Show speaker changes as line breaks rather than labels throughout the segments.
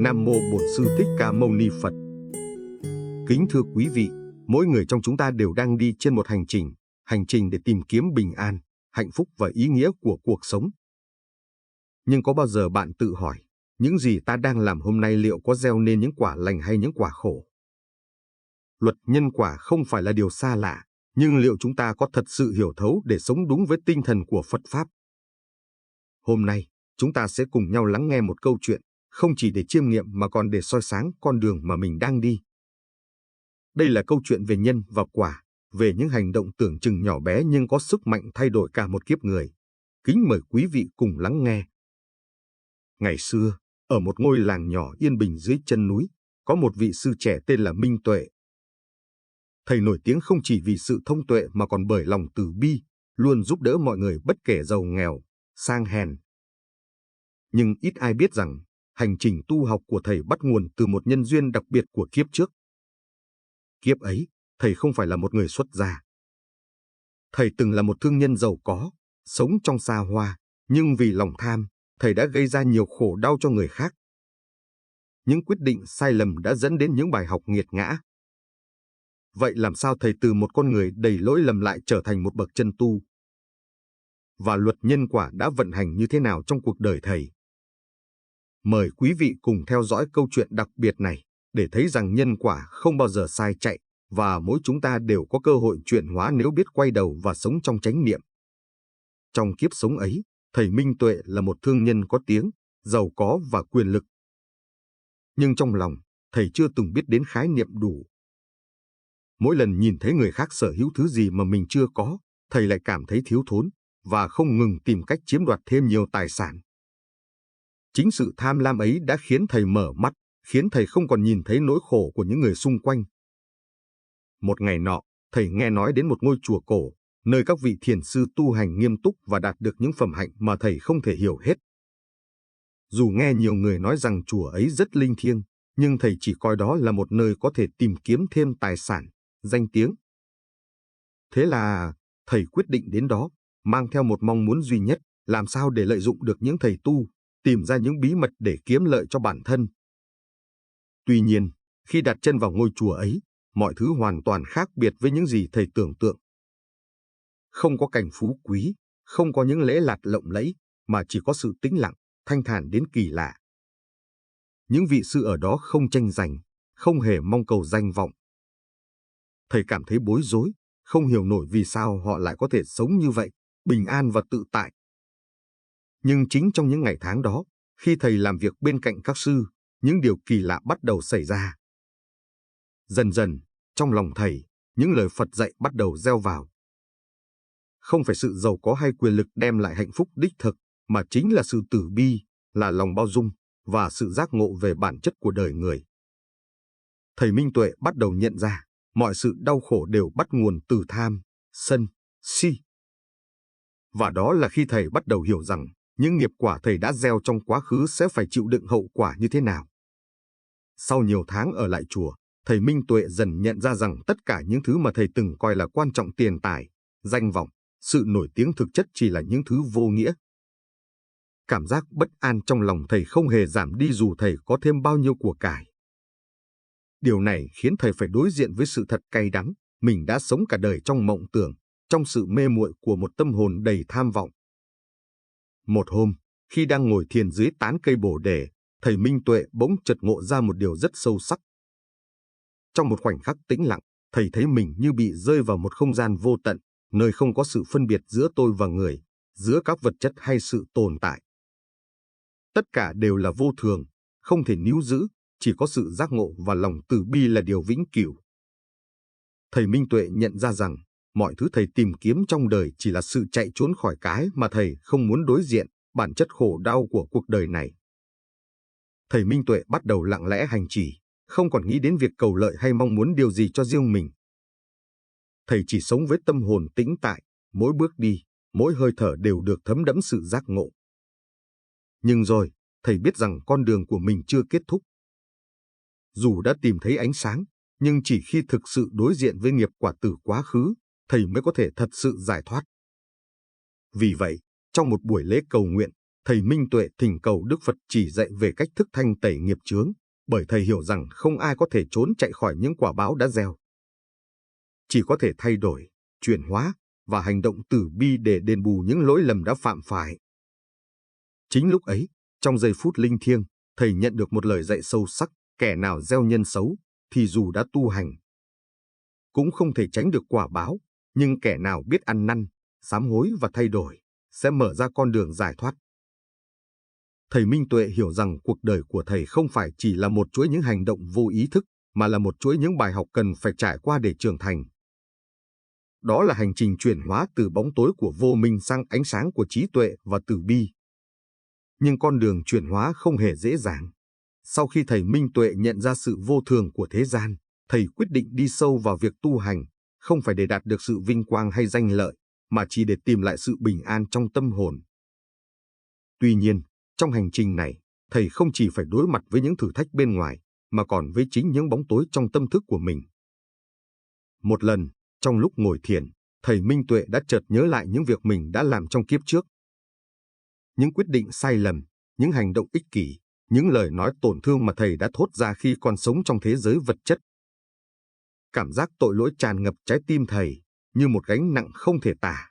Nam Mô Bổn Sư Thích Ca Mâu Ni Phật. Kính thưa quý vị, mỗi người trong chúng ta đều đang đi trên một hành trình để tìm kiếm bình an, hạnh phúc và ý nghĩa của cuộc sống. Nhưng có bao giờ bạn tự hỏi, những gì ta đang làm hôm nay liệu có gieo nên những quả lành hay những quả khổ? Luật nhân quả không phải là điều xa lạ, nhưng liệu chúng ta có thật sự hiểu thấu để sống đúng với tinh thần của Phật Pháp? Hôm nay, chúng ta sẽ cùng nhau lắng nghe một câu chuyện, không chỉ để chiêm nghiệm mà còn để soi sáng con đường mà mình đang đi. Đây là câu chuyện về nhân và quả, về những hành động tưởng chừng nhỏ bé nhưng có sức mạnh thay đổi cả một kiếp người. Kính mời quý vị cùng lắng nghe. Ngày xưa, ở một ngôi làng nhỏ yên bình dưới chân núi, có một vị sư trẻ tên là Minh Tuệ. Thầy nổi tiếng không chỉ vì sự thông tuệ mà còn bởi lòng từ bi, luôn giúp đỡ mọi người bất kể giàu nghèo, sang hèn. Nhưng ít ai biết rằng, hành trình tu học của thầy bắt nguồn từ một nhân duyên đặc biệt của kiếp trước. Kiếp ấy, thầy không phải là một người xuất gia. Thầy từng là một thương nhân giàu có, sống trong xa hoa, nhưng vì lòng tham, thầy đã gây ra nhiều khổ đau cho người khác. Những quyết định sai lầm đã dẫn đến những bài học nghiệt ngã. Vậy làm sao thầy từ một con người đầy lỗi lầm lại trở thành một bậc chân tu? Và luật nhân quả đã vận hành như thế nào trong cuộc đời thầy? Mời quý vị cùng theo dõi câu chuyện đặc biệt này, để thấy rằng nhân quả không bao giờ sai chạy, và mỗi chúng ta đều có cơ hội chuyển hóa nếu biết quay đầu và sống trong chánh niệm. Trong kiếp sống ấy, thầy Minh Tuệ là một thương nhân có tiếng, giàu có và quyền lực. Nhưng trong lòng, thầy chưa từng biết đến khái niệm đủ. Mỗi lần nhìn thấy người khác sở hữu thứ gì mà mình chưa có, thầy lại cảm thấy thiếu thốn, và không ngừng tìm cách chiếm đoạt thêm nhiều tài sản. Chính sự tham lam ấy đã khiến thầy mở mắt, khiến thầy không còn nhìn thấy nỗi khổ của những người xung quanh. Một ngày nọ, thầy nghe nói đến một ngôi chùa cổ, nơi các vị thiền sư tu hành nghiêm túc và đạt được những phẩm hạnh mà thầy không thể hiểu hết. Dù nghe nhiều người nói rằng chùa ấy rất linh thiêng, nhưng thầy chỉ coi đó là một nơi có thể tìm kiếm thêm tài sản, danh tiếng. Thế là, thầy quyết định đến đó, mang theo một mong muốn duy nhất, làm sao để lợi dụng được những thầy tu, tìm ra những bí mật để kiếm lợi cho bản thân. Tuy nhiên, khi đặt chân vào ngôi chùa ấy, mọi thứ hoàn toàn khác biệt với những gì thầy tưởng tượng. Không có cảnh phú quý, không có những lễ lạt lộng lẫy, mà chỉ có sự tĩnh lặng, thanh thản đến kỳ lạ. Những vị sư ở đó không tranh giành, không hề mong cầu danh vọng. Thầy cảm thấy bối rối, không hiểu nổi vì sao họ lại có thể sống như vậy, bình an và tự tại. Nhưng chính trong những ngày tháng đó, khi thầy làm việc bên cạnh các sư, những điều kỳ lạ bắt đầu xảy ra. Dần dần, trong lòng thầy, những lời Phật dạy bắt đầu gieo vào. Không phải sự giàu có hay quyền lực đem lại hạnh phúc đích thực, mà chính là sự từ bi, là lòng bao dung, và sự giác ngộ về bản chất của đời người. Thầy Minh Tuệ bắt đầu nhận ra, mọi sự đau khổ đều bắt nguồn từ tham, sân, si. Và đó là khi thầy bắt đầu hiểu rằng, những nghiệp quả thầy đã gieo trong quá khứ sẽ phải chịu đựng hậu quả như thế nào. Sau nhiều tháng ở lại chùa, thầy Minh Tuệ dần nhận ra rằng tất cả những thứ mà thầy từng coi là quan trọng, tiền tài, danh vọng, sự nổi tiếng, thực chất chỉ là những thứ vô nghĩa. Cảm giác bất an trong lòng thầy không hề giảm đi dù thầy có thêm bao nhiêu của cải. Điều này khiến thầy phải đối diện với sự thật cay đắng, mình đã sống cả đời trong mộng tưởng, trong sự mê muội của một tâm hồn đầy tham vọng. Một hôm, khi đang ngồi thiền dưới tán cây bồ đề, thầy Minh Tuệ bỗng chợt ngộ ra một điều rất sâu sắc. Trong một khoảnh khắc tĩnh lặng, thầy thấy mình như bị rơi vào một không gian vô tận, nơi không có sự phân biệt giữa tôi và người, giữa các vật chất hay sự tồn tại. Tất cả đều là vô thường, không thể níu giữ, chỉ có sự giác ngộ và lòng từ bi là điều vĩnh cửu. Thầy Minh Tuệ nhận ra rằng, mọi thứ thầy tìm kiếm trong đời chỉ là sự chạy trốn khỏi cái mà thầy không muốn đối diện, bản chất khổ đau của cuộc đời này. Thầy Minh Tuệ bắt đầu lặng lẽ hành trì, không còn nghĩ đến việc cầu lợi hay mong muốn điều gì cho riêng mình. Thầy chỉ sống với tâm hồn tĩnh tại, mỗi bước đi, mỗi hơi thở đều được thấm đẫm sự giác ngộ. Nhưng rồi, thầy biết rằng con đường của mình chưa kết thúc. Dù đã tìm thấy ánh sáng, nhưng chỉ khi thực sự đối diện với nghiệp quả từ quá khứ, thầy mới có thể thật sự giải thoát. Vì vậy, trong một buổi lễ cầu nguyện, thầy Minh Tuệ thỉnh cầu Đức Phật chỉ dạy về cách thức thanh tẩy nghiệp chướng, bởi thầy hiểu rằng không ai có thể trốn chạy khỏi những quả báo đã gieo. Chỉ có thể thay đổi, chuyển hóa và hành động từ bi để đền bù những lỗi lầm đã phạm phải. Chính lúc ấy, trong giây phút linh thiêng, thầy nhận được một lời dạy sâu sắc: kẻ nào gieo nhân xấu thì dù đã tu hành cũng không thể tránh được quả báo, nhưng kẻ nào biết ăn năn, sám hối và thay đổi sẽ mở ra con đường giải thoát. Thầy Minh Tuệ hiểu rằng cuộc đời của thầy không phải chỉ là một chuỗi những hành động vô ý thức, mà là một chuỗi những bài học cần phải trải qua để trưởng thành. Đó là hành trình chuyển hóa từ bóng tối của vô minh sang ánh sáng của trí tuệ và từ bi. Nhưng con đường chuyển hóa không hề dễ dàng. Sau khi thầy Minh Tuệ nhận ra sự vô thường của thế gian, thầy quyết định đi sâu vào việc tu hành, không phải để đạt được sự vinh quang hay danh lợi, mà chỉ để tìm lại sự bình an trong tâm hồn. Tuy nhiên, trong hành trình này, thầy không chỉ phải đối mặt với những thử thách bên ngoài, mà còn với chính những bóng tối trong tâm thức của mình. Một lần, trong lúc ngồi thiền, thầy Minh Tuệ đã chợt nhớ lại những việc mình đã làm trong kiếp trước. Những quyết định sai lầm, những hành động ích kỷ, những lời nói tổn thương mà thầy đã thốt ra khi còn sống trong thế giới vật chất. Cảm giác tội lỗi tràn ngập trái tim thầy, như một gánh nặng không thể tả.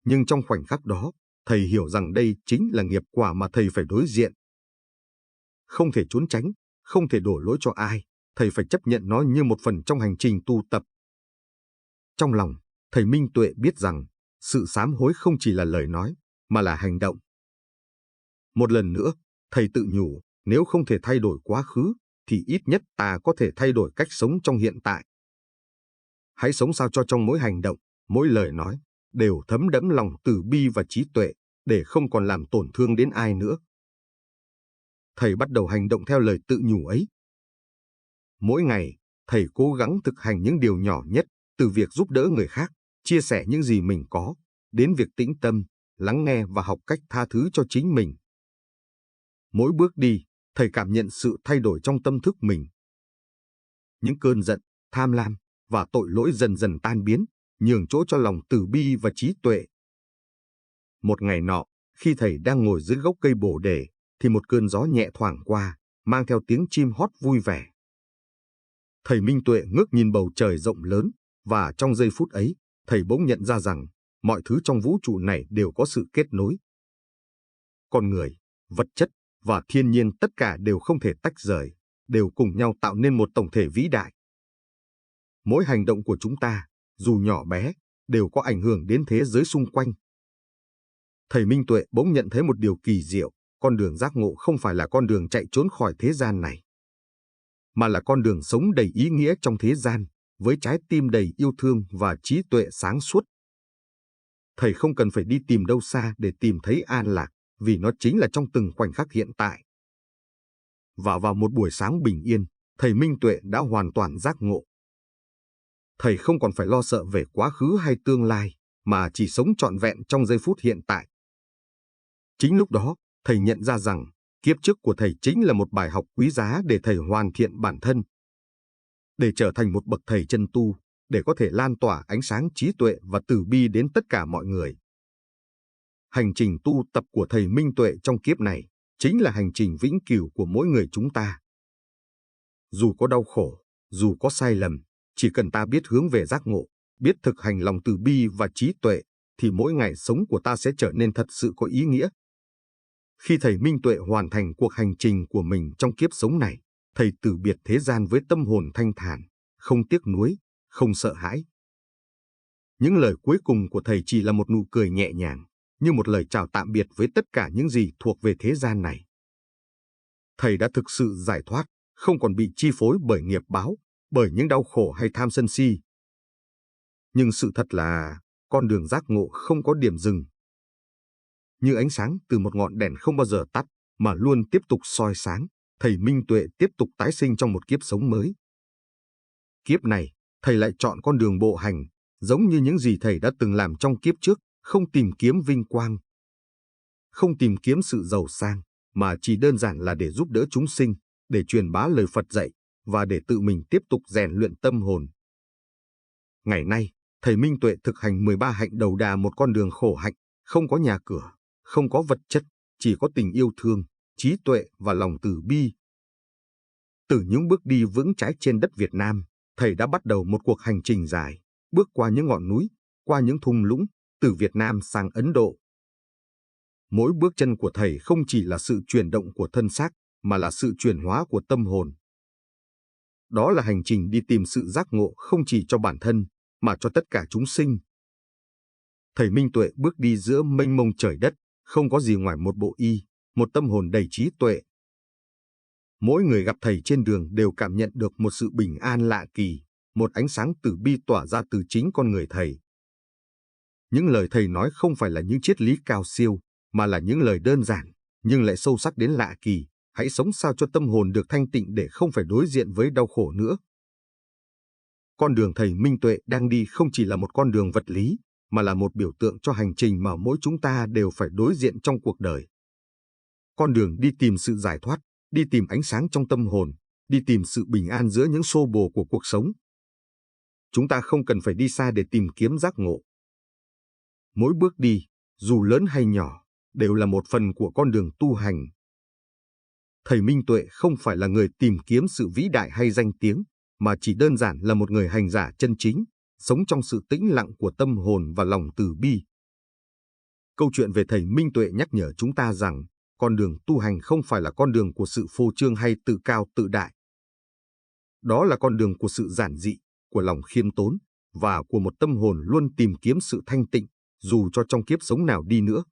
Nhưng trong khoảnh khắc đó, thầy hiểu rằng đây chính là nghiệp quả mà thầy phải đối diện. Không thể trốn tránh, không thể đổ lỗi cho ai, thầy phải chấp nhận nó như một phần trong hành trình tu tập. Trong lòng, thầy Minh Tuệ biết rằng, sự sám hối không chỉ là lời nói, mà là hành động. Một lần nữa, thầy tự nhủ, nếu không thể thay đổi quá khứ, thì ít nhất ta có thể thay đổi cách sống trong hiện tại. Hãy sống sao cho trong mỗi hành động, mỗi lời nói, đều thấm đẫm lòng từ bi và trí tuệ, để không còn làm tổn thương đến ai nữa. Thầy bắt đầu hành động theo lời tự nhủ ấy. Mỗi ngày, thầy cố gắng thực hành những điều nhỏ nhất, từ việc giúp đỡ người khác, chia sẻ những gì mình có, đến việc tĩnh tâm, lắng nghe và học cách tha thứ cho chính mình. Mỗi bước đi, thầy cảm nhận sự thay đổi trong tâm thức mình. Những cơn giận, tham lam và tội lỗi dần dần tan biến, nhường chỗ cho lòng từ bi và trí tuệ. Một ngày nọ, khi thầy đang ngồi dưới gốc cây bồ đề, thì một cơn gió nhẹ thoảng qua, mang theo tiếng chim hót vui vẻ. Thầy Minh Tuệ ngước nhìn bầu trời rộng lớn, và trong giây phút ấy, thầy bỗng nhận ra rằng, mọi thứ trong vũ trụ này đều có sự kết nối. Con người, vật chất và thiên nhiên tất cả đều không thể tách rời, đều cùng nhau tạo nên một tổng thể vĩ đại. Mỗi hành động của chúng ta, dù nhỏ bé, đều có ảnh hưởng đến thế giới xung quanh. Thầy Minh Tuệ bỗng nhận thấy một điều kỳ diệu, con đường giác ngộ không phải là con đường chạy trốn khỏi thế gian này, mà là con đường sống đầy ý nghĩa trong thế gian, với trái tim đầy yêu thương và trí tuệ sáng suốt. Thầy không cần phải đi tìm đâu xa để tìm thấy an lạc, vì nó chính là trong từng khoảnh khắc hiện tại. Và vào một buổi sáng bình yên, thầy Minh Tuệ đã hoàn toàn giác ngộ. Thầy không còn phải lo sợ về quá khứ hay tương lai, mà chỉ sống trọn vẹn trong giây phút hiện tại. Chính lúc đó, thầy nhận ra rằng, kiếp trước của thầy chính là một bài học quý giá để thầy hoàn thiện bản thân, để trở thành một bậc thầy chân tu, để có thể lan tỏa ánh sáng trí tuệ và từ bi đến tất cả mọi người. Hành trình tu tập của thầy Minh Tuệ trong kiếp này chính là hành trình vĩnh cửu của mỗi người chúng ta. Dù có đau khổ, dù có sai lầm, chỉ cần ta biết hướng về giác ngộ, biết thực hành lòng từ bi và trí tuệ, thì mỗi ngày sống của ta sẽ trở nên thật sự có ý nghĩa. Khi thầy Minh Tuệ hoàn thành cuộc hành trình của mình trong kiếp sống này, thầy từ biệt thế gian với tâm hồn thanh thản, không tiếc nuối, không sợ hãi. Những lời cuối cùng của thầy chỉ là một nụ cười nhẹ nhàng, như một lời chào tạm biệt với tất cả những gì thuộc về thế gian này. Thầy đã thực sự giải thoát, không còn bị chi phối bởi nghiệp báo, bởi những đau khổ hay tham sân si. Nhưng sự thật là, con đường giác ngộ không có điểm dừng. Như ánh sáng từ một ngọn đèn không bao giờ tắt, mà luôn tiếp tục soi sáng, thầy Minh Tuệ tiếp tục tái sinh trong một kiếp sống mới. Kiếp này, thầy lại chọn con đường bộ hành, giống như những gì thầy đã từng làm trong kiếp trước, không tìm kiếm vinh quang, không tìm kiếm sự giàu sang, mà chỉ đơn giản là để giúp đỡ chúng sinh, để truyền bá lời Phật dạy, và để tự mình tiếp tục rèn luyện tâm hồn. Ngày nay, thầy Minh Tuệ thực hành 13 hạnh đầu đà, một con đường khổ hạnh, không có nhà cửa, không có vật chất, chỉ có tình yêu thương, trí tuệ và lòng từ bi. Từ những bước đi vững chãi trên đất Việt Nam, thầy đã bắt đầu một cuộc hành trình dài, bước qua những ngọn núi, qua những thung lũng, từ Việt Nam sang Ấn Độ. Mỗi bước chân của thầy không chỉ là sự chuyển động của thân xác, mà là sự chuyển hóa của tâm hồn. Đó là hành trình đi tìm sự giác ngộ không chỉ cho bản thân, mà cho tất cả chúng sinh. Thầy Minh Tuệ bước đi giữa mênh mông trời đất, không có gì ngoài một bộ y, một tâm hồn đầy trí tuệ. Mỗi người gặp thầy trên đường đều cảm nhận được một sự bình an lạ kỳ, một ánh sáng từ bi tỏa ra từ chính con người thầy. Những lời thầy nói không phải là những triết lý cao siêu, mà là những lời đơn giản, nhưng lại sâu sắc đến lạ kỳ. Hãy sống sao cho tâm hồn được thanh tịnh để không phải đối diện với đau khổ nữa. Con đường thầy Minh Tuệ đang đi không chỉ là một con đường vật lý, mà là một biểu tượng cho hành trình mà mỗi chúng ta đều phải đối diện trong cuộc đời. Con đường đi tìm sự giải thoát, đi tìm ánh sáng trong tâm hồn, đi tìm sự bình an giữa những xô bồ của cuộc sống. Chúng ta không cần phải đi xa để tìm kiếm giác ngộ. Mỗi bước đi, dù lớn hay nhỏ, đều là một phần của con đường tu hành. Thầy Minh Tuệ không phải là người tìm kiếm sự vĩ đại hay danh tiếng, mà chỉ đơn giản là một người hành giả chân chính, sống trong sự tĩnh lặng của tâm hồn và lòng từ bi. Câu chuyện về thầy Minh Tuệ nhắc nhở chúng ta rằng, con đường tu hành không phải là con đường của sự phô trương hay tự cao tự đại. Đó là con đường của sự giản dị, của lòng khiêm tốn, và của một tâm hồn luôn tìm kiếm sự thanh tịnh, dù cho trong kiếp sống nào đi nữa.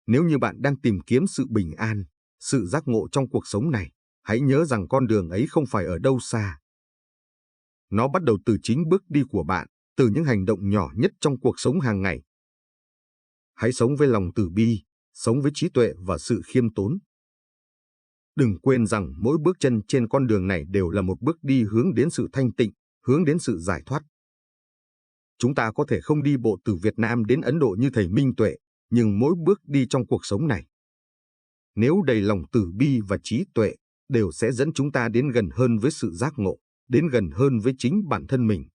Nếu như bạn đang tìm kiếm sự bình an, sự giác ngộ trong cuộc sống này, hãy nhớ rằng con đường ấy không phải ở đâu xa. Nó bắt đầu từ chính bước đi của bạn, từ những hành động nhỏ nhất trong cuộc sống hàng ngày. Hãy sống với lòng từ bi, sống với trí tuệ và sự khiêm tốn. Đừng quên rằng mỗi bước chân trên con đường này đều là một bước đi hướng đến sự thanh tịnh, hướng đến sự giải thoát. Chúng ta có thể không đi bộ từ Việt Nam đến Ấn Độ như thầy Minh Tuệ, nhưng mỗi bước đi trong cuộc sống này, nếu đầy lòng từ bi và trí tuệ, đều sẽ dẫn chúng ta đến gần hơn với sự giác ngộ, đến gần hơn với chính bản thân mình.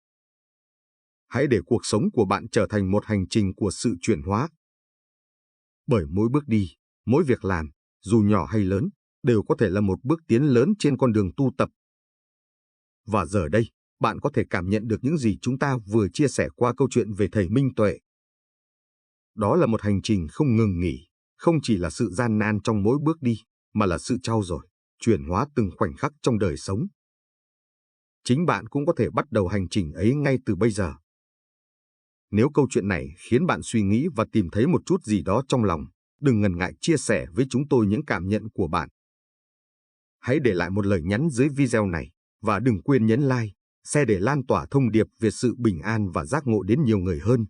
Hãy để cuộc sống của bạn trở thành một hành trình của sự chuyển hóa. Bởi mỗi bước đi, mỗi việc làm, dù nhỏ hay lớn, đều có thể là một bước tiến lớn trên con đường tu tập. Và giờ đây, bạn có thể cảm nhận được những gì chúng ta vừa chia sẻ qua câu chuyện về thầy Minh Tuệ. Đó là một hành trình không ngừng nghỉ, không chỉ là sự gian nan trong mỗi bước đi, mà là sự trau dồi, chuyển hóa từng khoảnh khắc trong đời sống. Chính bạn cũng có thể bắt đầu hành trình ấy ngay từ bây giờ. Nếu câu chuyện này khiến bạn suy nghĩ và tìm thấy một chút gì đó trong lòng, đừng ngần ngại chia sẻ với chúng tôi những cảm nhận của bạn. Hãy để lại một lời nhắn dưới video này, và đừng quên nhấn like, share để lan tỏa thông điệp về sự bình an và giác ngộ đến nhiều người hơn.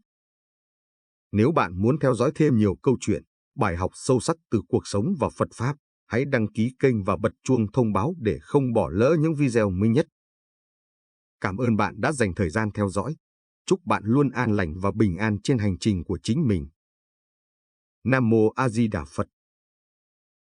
Nếu bạn muốn theo dõi thêm nhiều câu chuyện, bài học sâu sắc từ cuộc sống và Phật Pháp, hãy đăng ký kênh và bật chuông thông báo để không bỏ lỡ những video mới nhất. Cảm ơn bạn đã dành thời gian theo dõi. Chúc bạn luôn an lành và bình an trên hành trình của chính mình. Nam Mô A Di Đà Phật.